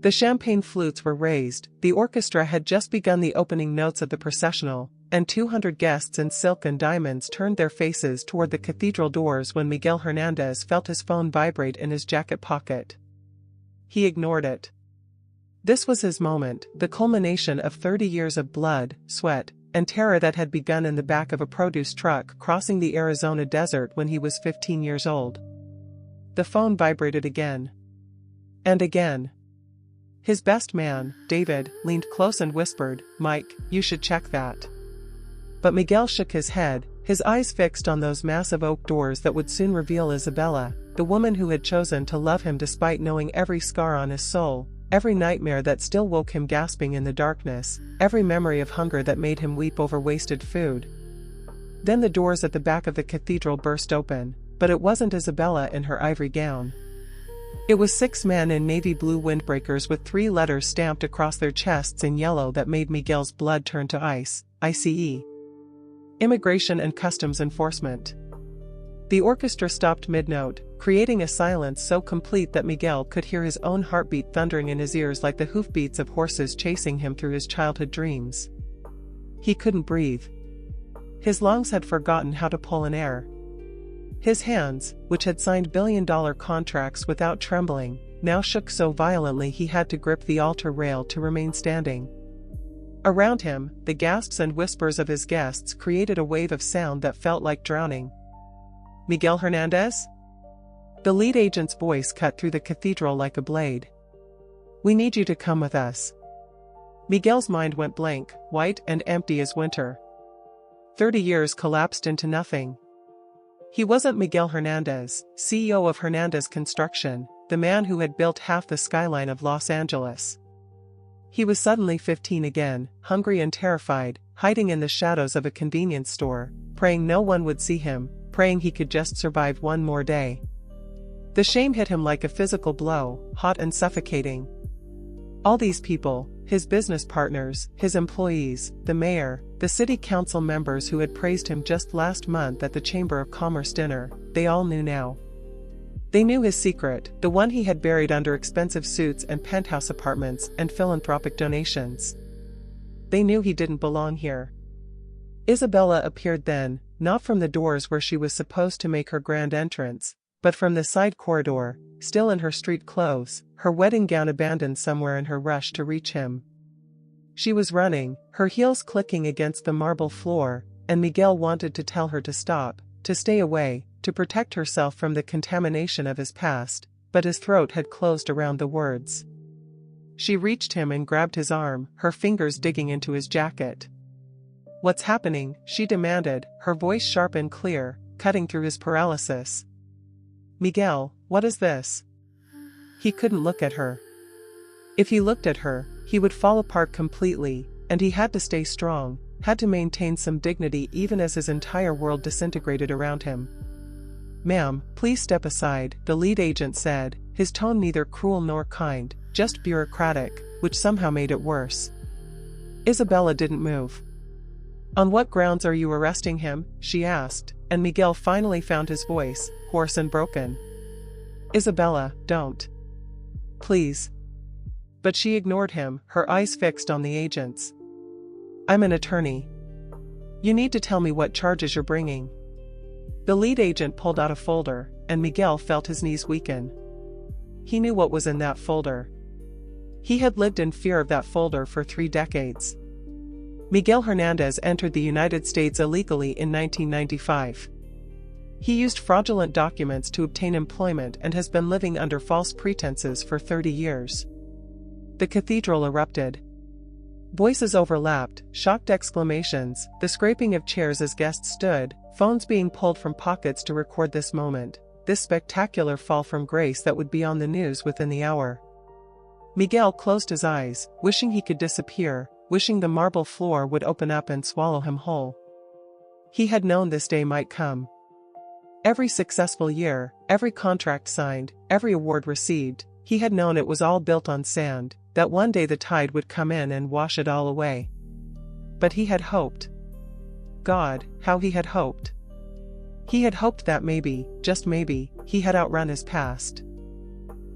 The champagne flutes were raised, the orchestra had just begun the opening notes of the processional, and 200 guests in silk and diamonds turned their faces toward the cathedral doors when Miguel Hernandez felt his phone vibrate in his jacket pocket. He ignored it. This was his moment, the culmination of 30 years of blood, sweat, and terror that had begun in the back of a produce truck crossing the Arizona desert when he was 15 years old. The phone vibrated again. And again. His best man, David, leaned close and whispered, "Mike, you should check that." But Miguel shook his head, his eyes fixed on those massive oak doors that would soon reveal Isabella, the woman who had chosen to love him despite knowing every scar on his soul, every nightmare that still woke him gasping in the darkness, every memory of hunger that made him weep over wasted food. Then the doors at the back of the cathedral burst open, but it wasn't Isabella in her ivory gown. It was 6 men in navy blue windbreakers with 3 letters stamped across their chests in yellow that made Miguel's blood turn to ice, ICE. Immigration and Customs Enforcement. The orchestra stopped mid-note, creating a silence so complete that Miguel could hear his own heartbeat thundering in his ears like the hoofbeats of horses chasing him through his childhood dreams. He couldn't breathe. His lungs had forgotten how to pull in air. His hands, which had signed billion-dollar contracts without trembling, now shook so violently he had to grip the altar rail to remain standing. Around him, the gasps and whispers of his guests created a wave of sound that felt like drowning. "Miguel Hernandez?" The lead agent's voice cut through the cathedral like a blade. "We need you to come with us." Miguel's mind went blank, white and empty as winter. 30 years collapsed into nothing. He wasn't Miguel Hernandez, CEO of Hernandez Construction, the man who had built half the skyline of Los Angeles. He was suddenly 15 again, hungry and terrified, hiding in the shadows of a convenience store, praying no one would see him, praying he could just survive one more day. The shame hit him like a physical blow, hot and suffocating. All these people, his business partners, his employees, the mayor, the city council members who had praised him just last month at the Chamber of Commerce dinner, they all knew now. They knew his secret, the one he had buried under expensive suits and penthouse apartments and philanthropic donations. They knew he didn't belong here. Isabella appeared then, not from the doors where she was supposed to make her grand entrance, but from the side corridor, still in her street clothes, her wedding gown abandoned somewhere in her rush to reach him. She was running, her heels clicking against the marble floor, and Miguel wanted to tell her to stop, to stay away, to protect herself from the contamination of his past, but his throat had closed around the words. She reached him and grabbed his arm, her fingers digging into his jacket. "What's happening?" she demanded, her voice sharp and clear, cutting through his paralysis. "Miguel, what is this?" He couldn't look at her. If he looked at her, he would fall apart completely, and he had to stay strong, had to maintain some dignity even as his entire world disintegrated around him. "Ma'am, please step aside," the lead agent said, his tone neither cruel nor kind, just bureaucratic, which somehow made it worse. Isabella didn't move. "On what grounds are you arresting him?" she asked, and Miguel finally found his voice, hoarse and broken. "Isabella, don't. Please." But she ignored him, her eyes fixed on the agents. "I'm an attorney. You need to tell me what charges you're bringing." The lead agent pulled out a folder, and Miguel felt his knees weaken. He knew what was in that folder. He had lived in fear of that folder for 3 decades. Miguel Hernandez entered the United States illegally in 1995. He used fraudulent documents to obtain employment and has been living under false pretenses for 30 years. The cathedral erupted. Voices overlapped, shocked exclamations, the scraping of chairs as guests stood, phones being pulled from pockets to record this moment, this spectacular fall from grace that would be on the news within the hour. Miguel closed his eyes, wishing he could disappear, wishing the marble floor would open up and swallow him whole. He had known this day might come. Every successful year, every contract signed, every award received, he had known it was all built on sand, that one day the tide would come in and wash it all away. But he had hoped. God, how he had hoped. He had hoped that maybe, just maybe, he had outrun his past.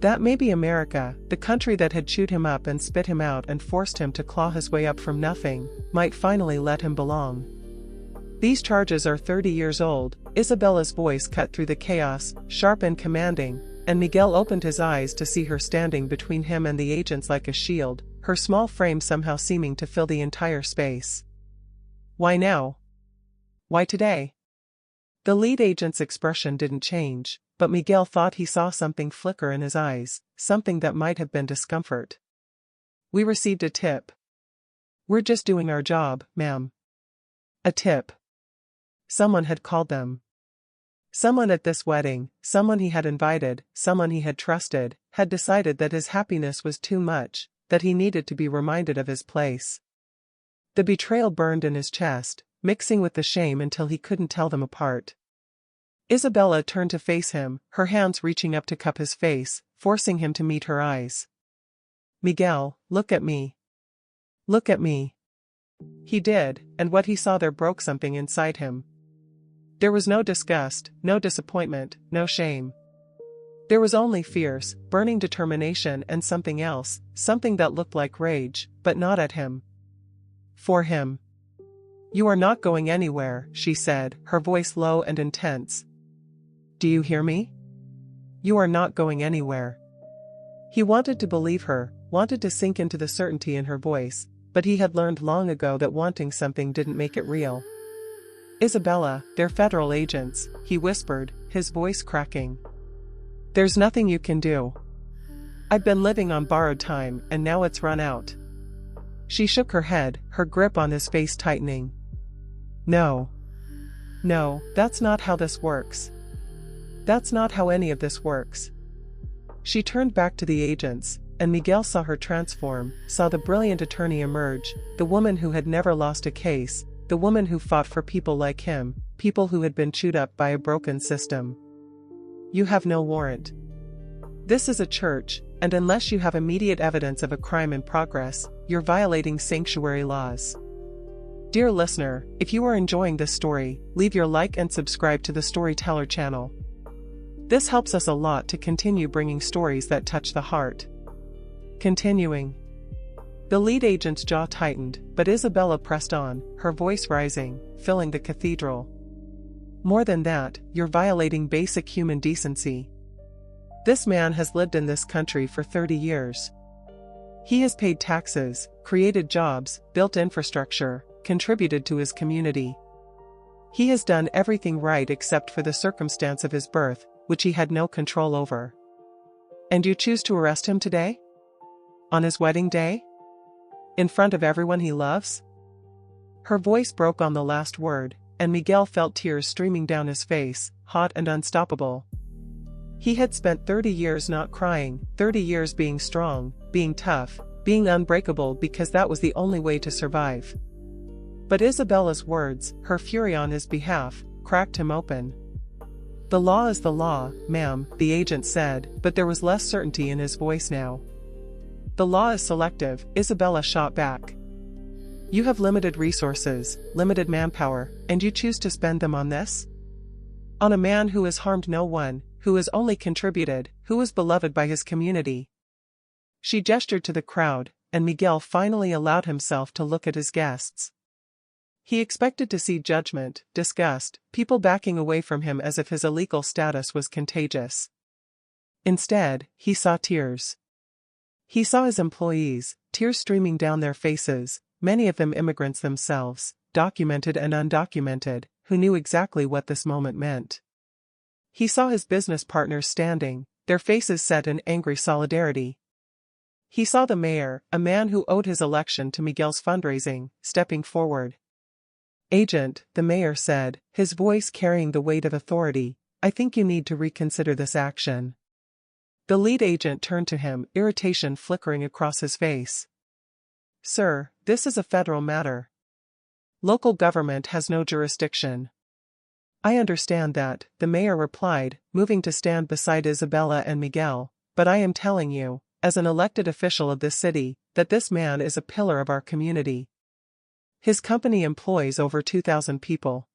That may be America, the country that had chewed him up and spit him out and forced him to claw his way up from nothing, might finally let him belong. These charges are 30 years old. Isabella's voice cut through the chaos, sharp and commanding, and Miguel opened his eyes to see her standing between him and the agents like a shield, her small frame somehow seeming to fill the entire space. Why now? Why today? The lead agent's expression didn't change, but Miguel thought he saw something flicker in his eyes, something that might have been discomfort. We received a tip. We're just doing our job, ma'am. A tip. Someone had called them. Someone at this wedding, someone he had invited, someone he had trusted, had decided that his happiness was too much, that he needed to be reminded of his place. The betrayal burned in his chest, mixing with the shame until he couldn't tell them apart. Isabella turned to face him, her hands reaching up to cup his face, forcing him to meet her eyes. Miguel, look at me. Look at me. He did, and what he saw there broke something inside him. There was no disgust, no disappointment, no shame. There was only fierce, burning determination and something else, something that looked like rage, but not at him. For him. You are not going anywhere, she said, her voice low and intense. Do you hear me? You are not going anywhere. He wanted to believe her, wanted to sink into the certainty in her voice, but he had learned long ago that wanting something didn't make it real. Isabella, they're federal agents, he whispered, his voice cracking. There's nothing you can do. I've been living on borrowed time, and now it's run out. She shook her head, her grip on his face tightening. No. No, that's not how this works. That's not how any of this works. She turned back to the agents, and Miguel saw her transform, saw the brilliant attorney emerge, the woman who had never lost a case, the woman who fought for people like him, people who had been chewed up by a broken system. You have no warrant. This is a church, and unless you have immediate evidence of a crime in progress, you're violating sanctuary laws. Dear listener, if you are enjoying this story, leave your like and subscribe to the Storyteller channel. This helps us a lot to continue bringing stories that touch the heart. Continuing. The lead agent's jaw tightened, but Isabella pressed on, her voice rising, filling the cathedral. More than that, you're violating basic human decency. This man has lived in this country for 30 years. He has paid taxes, created jobs, built infrastructure, contributed to his community. He has done everything right except for the circumstance of his birth, which he had no control over. And you choose to arrest him today? On his wedding day? In front of everyone he loves? Her voice broke on the last word, and Miguel felt tears streaming down his face, hot and unstoppable. He had spent 30 years not crying, 30 years being strong, being tough, being unbreakable because that was the only way to survive. But Isabella's words, her fury on his behalf, cracked him open. The law is the law, ma'am, the agent said, but there was less certainty in his voice now. The law is selective, Isabella shot back. You have limited resources, limited manpower, and you choose to spend them on this? On a man who has harmed no one, who has only contributed, who is beloved by his community. She gestured to the crowd, and Miguel finally allowed himself to look at his guests. He expected to see judgment, disgust, people backing away from him as if his illegal status was contagious. Instead, he saw tears. He saw his employees, tears streaming down their faces, many of them immigrants themselves, documented and undocumented, who knew exactly what this moment meant. He saw his business partners standing, their faces set in angry solidarity. He saw the mayor, a man who owed his election to Miguel's fundraising, stepping forward. Agent, the mayor said, his voice carrying the weight of authority, I think you need to reconsider this action. The lead agent turned to him, irritation flickering across his face. Sir, this is a federal matter. Local government has no jurisdiction. I understand that, the mayor replied, moving to stand beside Isabella and Miguel, but I am telling you, as an elected official of this city, that this man is a pillar of our community. His company employs over 2,000 people.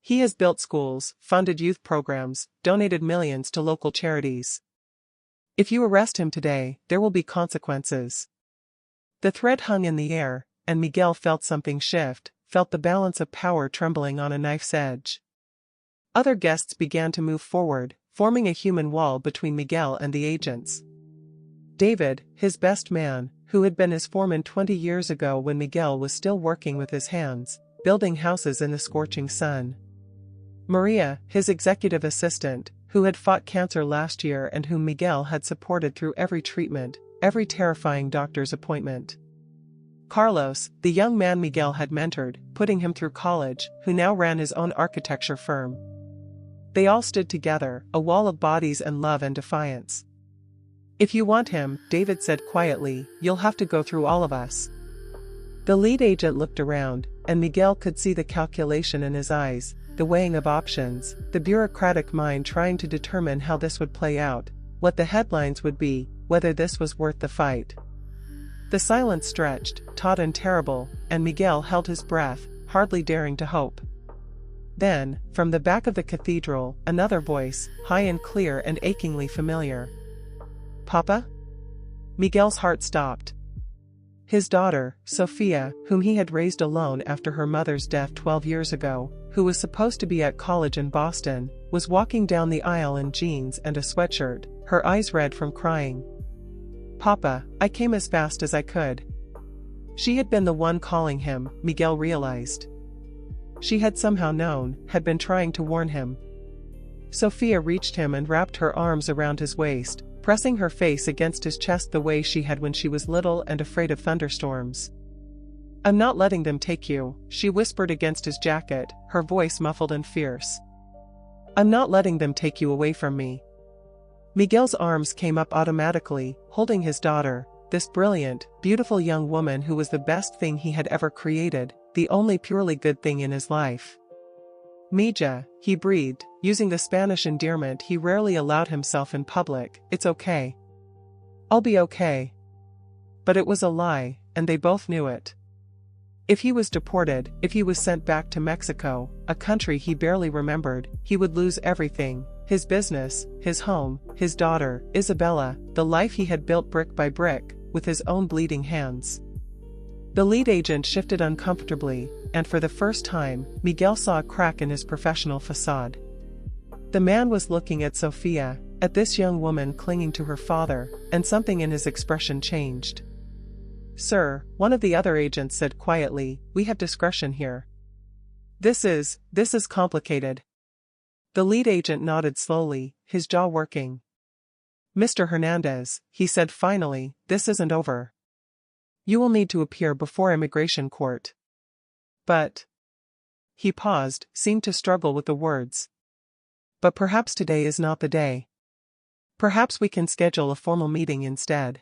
He has built schools, funded youth programs, donated millions to local charities. If you arrest him today, there will be consequences. The threat hung in the air, and Miguel felt something shift, felt the balance of power trembling on a knife's edge. Other guests began to move forward, forming a human wall between Miguel and the agents. David, his best man, who had been his foreman 20 years ago when Miguel was still working with his hands, building houses in the scorching sun. Maria, his executive assistant, who had fought cancer last year and whom Miguel had supported through every treatment, every terrifying doctor's appointment. Carlos, the young man Miguel had mentored, putting him through college, who now ran his own architecture firm. They all stood together, a wall of bodies and love and defiance. If you want him, David said quietly, you'll have to go through all of us. The lead agent looked around, and Miguel could see the calculation in his eyes, the weighing of options, the bureaucratic mind trying to determine how this would play out, what the headlines would be, whether this was worth the fight. The silence stretched, taut and terrible, and Miguel held his breath, hardly daring to hope. Then, from the back of the cathedral, another voice, high and clear and achingly familiar. Papa? Miguel's heart stopped. His daughter, Sofia, whom he had raised alone after her mother's death 12 years ago, who was supposed to be at college in Boston, was walking down the aisle in jeans and a sweatshirt, her eyes red from crying. Papa, I came as fast as I could. She had been the one calling him, Miguel realized. She had somehow known, had been trying to warn him. Sofia reached him and wrapped her arms around his waist, pressing her face against his chest the way she had when she was little and afraid of thunderstorms. I'm not letting them take you, she whispered against his jacket, her voice muffled and fierce. I'm not letting them take you away from me. Miguel's arms came up automatically, holding his daughter, this brilliant, beautiful young woman who was the best thing he had ever created, the only purely good thing in his life. Mija, he breathed, using the Spanish endearment he rarely allowed himself in public, it's okay. I'll be okay. But it was a lie, and they both knew it. If he was deported, if he was sent back to Mexico, a country he barely remembered, he would lose everything, his business, his home, his daughter, Isabella, the life he had built brick by brick, with his own bleeding hands. The lead agent shifted uncomfortably, and for the first time, Miguel saw a crack in his professional facade. The man was looking at Sofia, at this young woman clinging to her father, and something in his expression changed. Sir, one of the other agents said quietly, we have discretion here. This is complicated. The lead agent nodded slowly, his jaw working. Mr. Hernandez, he said finally, this isn't over. You will need to appear before immigration court. But. He paused, seemed to struggle with the words. But perhaps today is not the day. Perhaps we can schedule a formal meeting instead.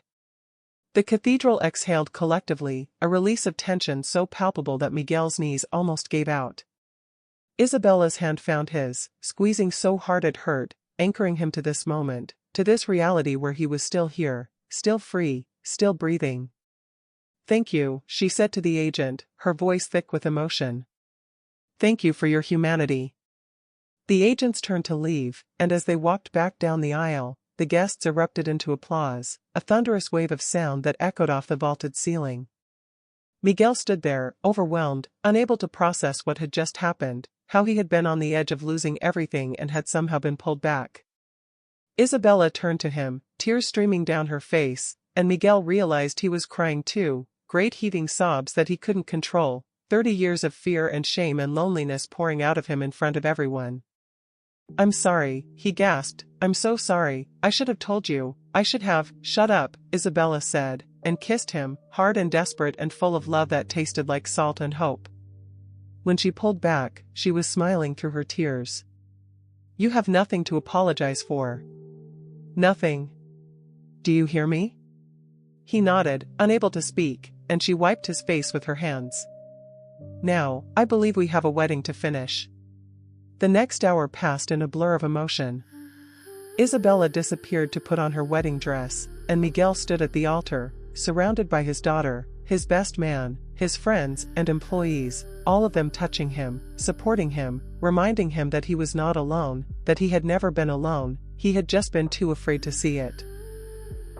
The cathedral exhaled collectively, a release of tension so palpable that Miguel's knees almost gave out. Isabella's hand found his, squeezing so hard it hurt, anchoring him to this moment, to this reality where he was still here, still free, still breathing. Thank you, she said to the agent, her voice thick with emotion. Thank you for your humanity. The agents turned to leave, and as they walked back down the aisle, the guests erupted into applause, a thunderous wave of sound that echoed off the vaulted ceiling. Miguel stood there, overwhelmed, unable to process what had just happened, how he had been on the edge of losing everything and had somehow been pulled back. Isabella turned to him, tears streaming down her face, and Miguel realized he was crying too, great heaving sobs that he couldn't control, 30 years of fear and shame and loneliness pouring out of him in front of everyone. I'm sorry, he gasped, I'm so sorry, I should have told you, I should have, shut up, Isabella said, and kissed him, hard and desperate and full of love that tasted like salt and hope. When she pulled back, she was smiling through her tears. You have nothing to apologize for. Nothing. Do you hear me? He nodded, unable to speak, and she wiped his face with her hands. Now, I believe we have a wedding to finish. The next hour passed in a blur of emotion. Isabella disappeared to put on her wedding dress, and Miguel stood at the altar, surrounded by his daughter, his best man, his friends and employees, all of them touching him, supporting him, reminding him that he was not alone, that he had never been alone, he had just been too afraid to see it.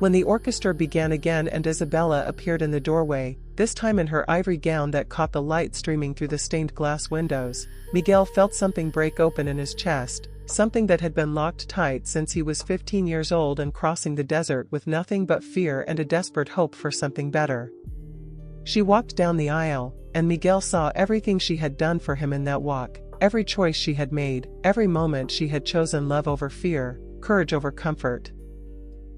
When the orchestra began again and Isabella appeared in the doorway, this time in her ivory gown that caught the light streaming through the stained glass windows, Miguel felt something break open in his chest, something that had been locked tight since he was 15 years old and crossing the desert with nothing but fear and a desperate hope for something better. She walked down the aisle, and Miguel saw everything she had done for him in that walk, every choice she had made, every moment she had chosen love over fear, courage over comfort.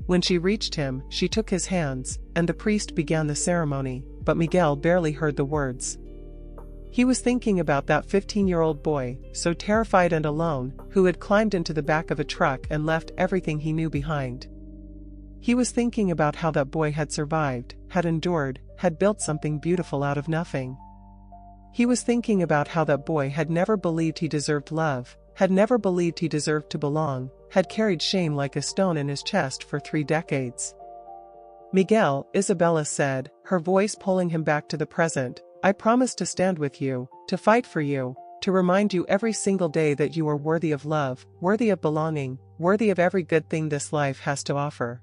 When she reached him, she took his hands, and the priest began the ceremony, but Miguel barely heard the words. He was thinking about that 15-year-old boy, so terrified and alone, who had climbed into the back of a truck and left everything he knew behind. He was thinking about how that boy had survived, had endured, had built something beautiful out of nothing. He was thinking about how that boy had never believed he deserved love, had never believed he deserved to belong, had carried shame like a stone in his chest for 3 decades. "Miguel," Isabella said, her voice pulling him back to the present, "I promise to stand with you, to fight for you, to remind you every single day that you are worthy of love, worthy of belonging, worthy of every good thing this life has to offer.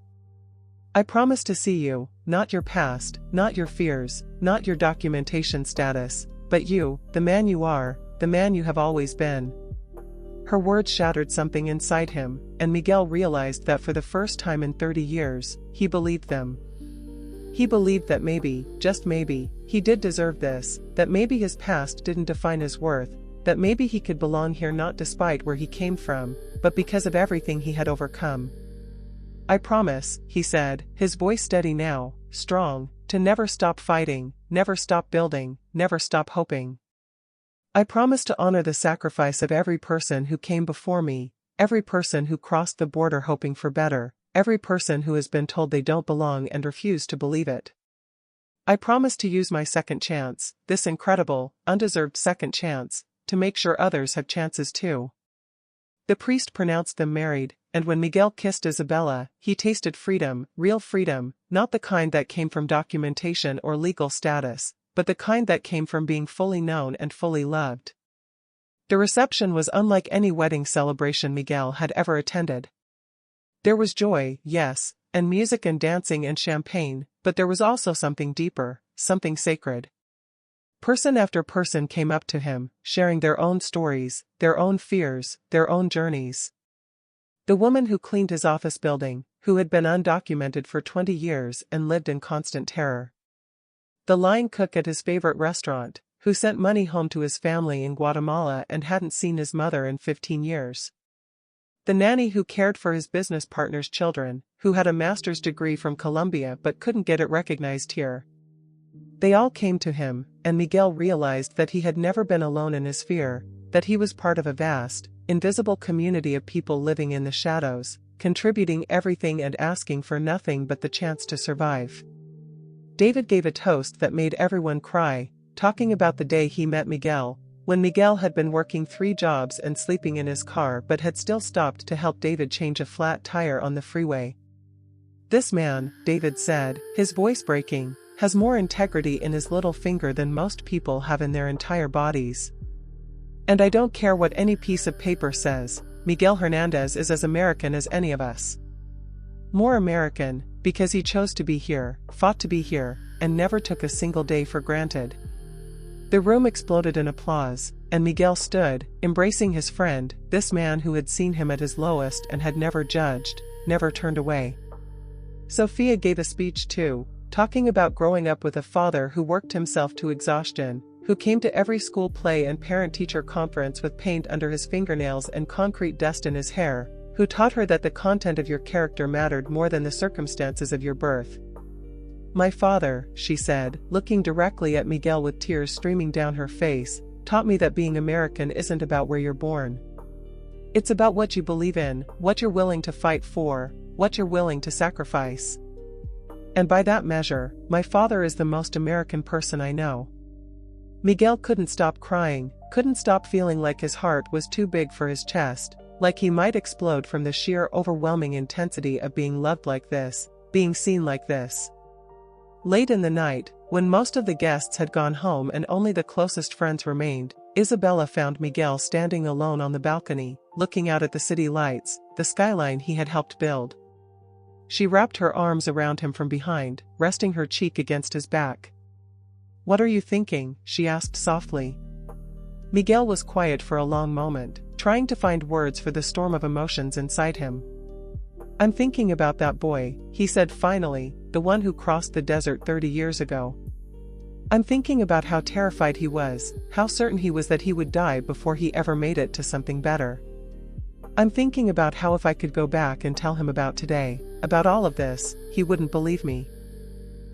I promise to see you, not your past, not your fears, not your documentation status, but you, the man you are, the man you have always been." Her words shattered something inside him, and Miguel realized that for the first time in 30 years, he believed them. He believed that maybe, just maybe, he did deserve this, that maybe his past didn't define his worth, that maybe he could belong here not despite where he came from, but because of everything he had overcome. "I promise," he said, his voice steady now, strong, "to never stop fighting, never stop building, never stop hoping. I promise to honor the sacrifice of every person who came before me, every person who crossed the border hoping for better, every person who has been told they don't belong and refused to believe it. I promise to use my second chance, this incredible, undeserved second chance, to make sure others have chances too." The priest pronounced them married, and when Miguel kissed Isabella, he tasted freedom, real freedom, not the kind that came from documentation or legal status, but the kind that came from being fully known and fully loved. The reception was unlike any wedding celebration Miguel had ever attended. There was joy, yes, and music and dancing and champagne, but there was also something deeper, something sacred. Person after person came up to him, sharing their own stories, their own fears, their own journeys. The woman who cleaned his office building, who had been undocumented for 20 years and lived in constant terror. The line cook at his favorite restaurant, who sent money home to his family in Guatemala and hadn't seen his mother in 15 years. The nanny who cared for his business partner's children, who had a master's degree from Columbia but couldn't get it recognized here. They all came to him, and Miguel realized that he had never been alone in his fear, that he was part of a vast, invisible community of people living in the shadows, contributing everything and asking for nothing but the chance to survive. David gave a toast that made everyone cry, talking about the day he met Miguel, when Miguel had been working 3 jobs and sleeping in his car but had still stopped to help David change a flat tire on the freeway. "This man," David said, his voice breaking, "has more integrity in his little finger than most people have in their entire bodies. And I don't care what any piece of paper says, Miguel Hernandez is as American as any of us. More American, because he chose to be here, fought to be here, and never took a single day for granted." The room exploded in applause, and Miguel stood, embracing his friend, this man who had seen him at his lowest and had never judged, never turned away. Sophia gave a speech too, talking about growing up with a father who worked himself to exhaustion, who came to every school play and parent-teacher conference with paint under his fingernails and concrete dust in his hair, who taught her that the content of your character mattered more than the circumstances of your birth. "My father," she said, looking directly at Miguel with tears streaming down her face, "taught me that being American isn't about where you're born. It's about what you believe in, what you're willing to fight for, what you're willing to sacrifice. And by that measure, my father is the most American person I know." Miguel couldn't stop crying, couldn't stop feeling like his heart was too big for his chest, like he might explode from the sheer overwhelming intensity of being loved like this, being seen like this. Late in the night, when most of the guests had gone home and only the closest friends remained, Isabella found Miguel standing alone on the balcony, looking out at the city lights, the skyline he had helped build. She wrapped her arms around him from behind, resting her cheek against his back. "What are you thinking?" she asked softly. Miguel was quiet for a long moment, trying to find words for the storm of emotions inside him. "I'm thinking about that boy," he said finally, "the one who crossed the desert 30 years ago. I'm thinking about how terrified he was, how certain he was that he would die before he ever made it to something better. I'm thinking about how if I could go back and tell him about today, about all of this, he wouldn't believe me."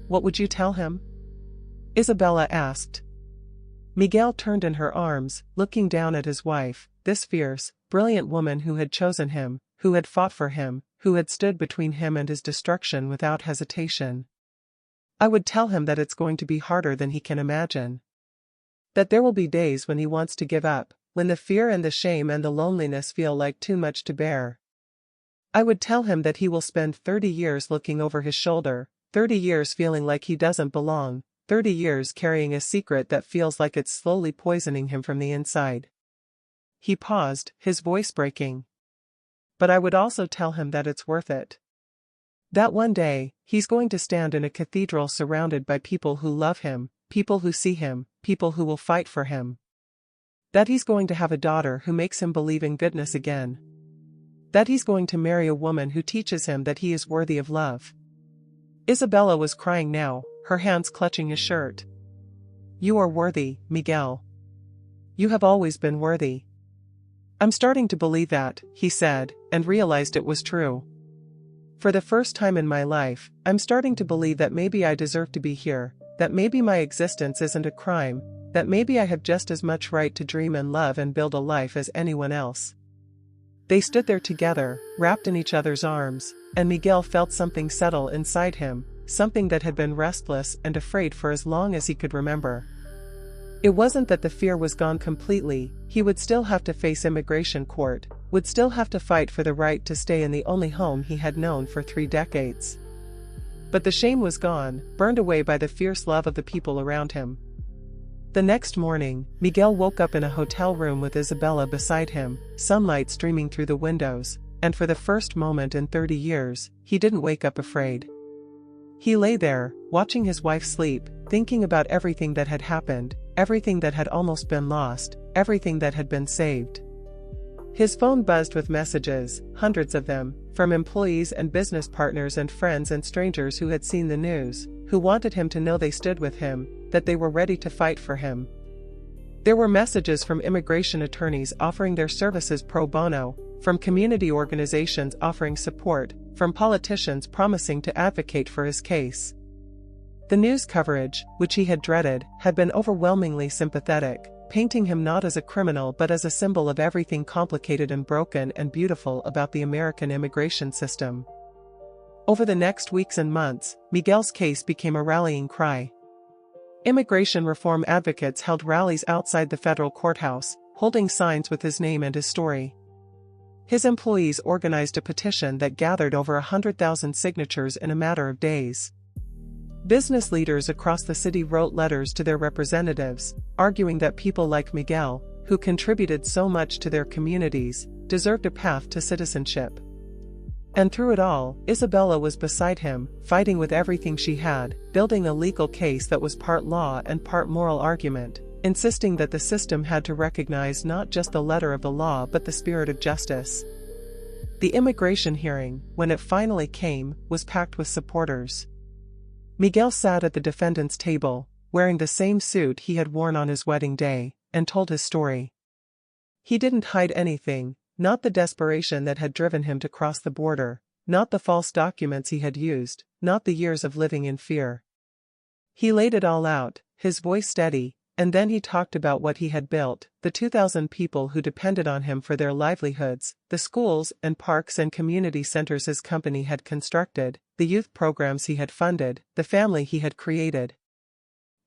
"What would you tell him?" Isabella asked. Miguel turned in her arms, looking down at his wife, this fierce, brilliant woman who had chosen him, who had fought for him, who had stood between him and his destruction without hesitation. "I would tell him that it's going to be harder than he can imagine. That there will be days when he wants to give up, when the fear and the shame and the loneliness feel like too much to bear. I would tell him that he will spend 30 years looking over his shoulder, 30 years feeling like he doesn't belong, 30 years carrying a secret that feels like it's slowly poisoning him from the inside." He paused, his voice breaking. "But I would also tell him that it's worth it. That one day, he's going to stand in a cathedral surrounded by people who love him, people who see him, people who will fight for him. That he's going to have a daughter who makes him believe in goodness again. That he's going to marry a woman who teaches him that he is worthy of love." Isabella was crying now, her hands clutching his shirt. "You are worthy, Miguel. You have always been worthy." "I'm starting to believe that," he said, and realized it was true. "For the first time in my life, I'm starting to believe that maybe I deserve to be here, that maybe my existence isn't a crime, that maybe I have just as much right to dream and love and build a life as anyone else." They stood there together, wrapped in each other's arms, and Miguel felt something settle inside him, something that had been restless and afraid for as long as he could remember. It wasn't that the fear was gone completely, he would still have to face immigration court, would still have to fight for the right to stay in the only home he had known for 3 decades. But the shame was gone, burned away by the fierce love of the people around him. The next morning, Miguel woke up in a hotel room with Isabella beside him, sunlight streaming through the windows, and for the first moment in 30 years, he didn't wake up afraid. He lay there, watching his wife sleep, thinking about everything that had happened, everything that had almost been lost, everything that had been saved. His phone buzzed with messages, hundreds of them, from employees and business partners and friends and strangers who had seen the news, who wanted him to know they stood with him, that they were ready to fight for him. There were messages from immigration attorneys offering their services pro bono, from community organizations offering support, from politicians promising to advocate for his case. The news coverage, which he had dreaded, had been overwhelmingly sympathetic, painting him not as a criminal but as a symbol of everything complicated and broken and beautiful about the American immigration system. Over the next weeks and months, Miguel's case became a rallying cry. Immigration reform advocates held rallies outside the federal courthouse, holding signs with his name and his story. His employees organized a petition that gathered over 100,000 signatures in a matter of days. Business leaders across the city wrote letters to their representatives, arguing that people like Miguel, who contributed so much to their communities, deserved a path to citizenship. And through it all, Isabella was beside him, fighting with everything she had, building a legal case that was part law and part moral argument, insisting that the system had to recognize not just the letter of the law but the spirit of justice. The immigration hearing, when it finally came, was packed with supporters. Miguel sat at the defendant's table, wearing the same suit he had worn on his wedding day, and told his story. He didn't hide anything, not the desperation that had driven him to cross the border, not the false documents he had used, not the years of living in fear. He laid it all out, his voice steady, and then he talked about what he had built, the 2,000 people who depended on him for their livelihoods, the schools and parks and community centers his company had constructed, the youth programs he had funded, the family he had created.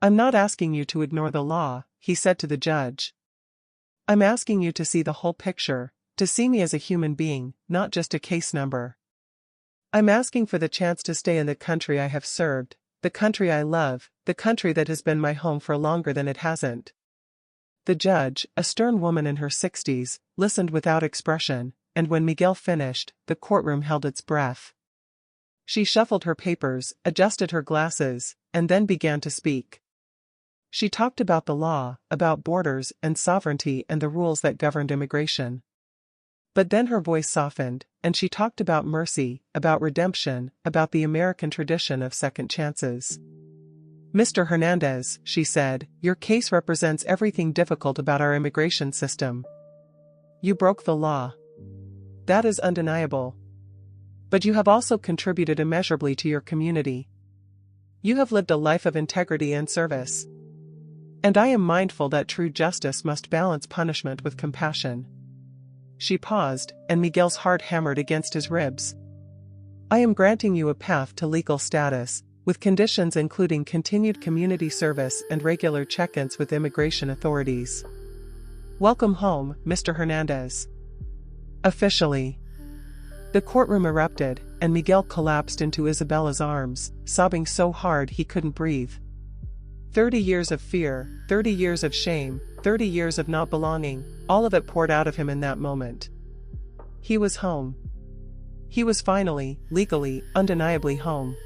"I'm not asking you to ignore the law," he said to the judge. "I'm asking you to see the whole picture, to see me as a human being, not just a case number. I'm asking for the chance to stay in the country I have served, the country I love, the country that has been my home for longer than it hasn't." The judge, a stern woman in her 60s, listened without expression, and when Miguel finished, the courtroom held its breath. She shuffled her papers, adjusted her glasses, and then began to speak. She talked about the law, about borders and sovereignty and the rules that governed immigration. But then her voice softened, and she talked about mercy, about redemption, about the American tradition of second chances. Mr. Hernandez, she said, your case represents everything difficult about our immigration system. You broke the law. That is undeniable. But you have also contributed immeasurably to your community. You have lived a life of integrity and service. And I am mindful that true justice must balance punishment with compassion. She paused, and Miguel's heart hammered against his ribs. I am granting you a path to legal status, with conditions including continued community service and regular check-ins with immigration authorities. Welcome home, Mr. Hernandez. Officially. The courtroom erupted, and Miguel collapsed into Isabella's arms, sobbing so hard he couldn't breathe. 30 years of fear, 30 years of shame, 30 years of not belonging, all of it poured out of him in that moment. He was home. He was finally, legally, undeniably home.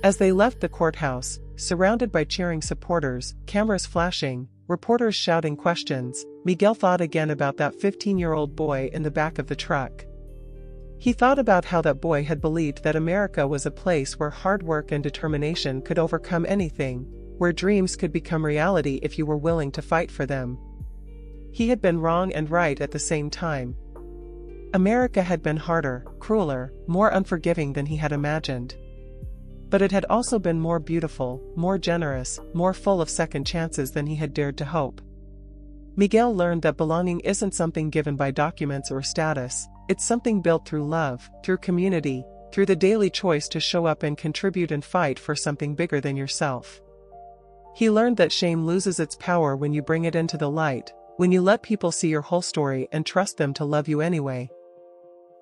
As they left the courthouse, surrounded by cheering supporters, cameras flashing, reporters shouting questions, Miguel thought again about that 15-year-old boy in the back of the truck. He thought about how that boy had believed that America was a place where hard work and determination could overcome anything, where dreams could become reality if you were willing to fight for them. He had been wrong and right at the same time. America had been harder, crueler, more unforgiving than he had imagined. But it had also been more beautiful, more generous, more full of second chances than he had dared to hope. Miguel learned that belonging isn't something given by documents or status, it's something built through love, through community, through the daily choice to show up and contribute and fight for something bigger than yourself. He learned that shame loses its power when you bring it into the light, when you let people see your whole story and trust them to love you anyway.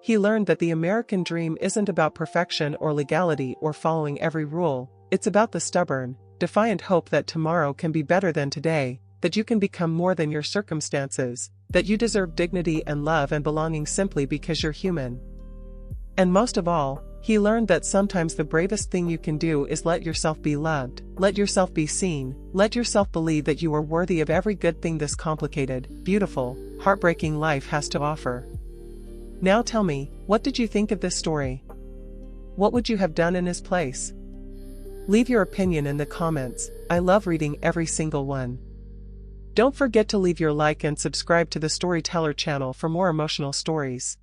He learned that the American dream isn't about perfection or legality or following every rule, it's about the stubborn, defiant hope that tomorrow can be better than today, that you can become more than your circumstances, that you deserve dignity and love and belonging simply because you're human. And most of all, he learned that sometimes the bravest thing you can do is let yourself be loved, let yourself be seen, let yourself believe that you are worthy of every good thing this complicated, beautiful, heartbreaking life has to offer. Now tell me, what did you think of this story? What would you have done in his place? Leave your opinion in the comments, I love reading every single one. Don't forget to leave your like and subscribe to the Storyteller channel for more emotional stories.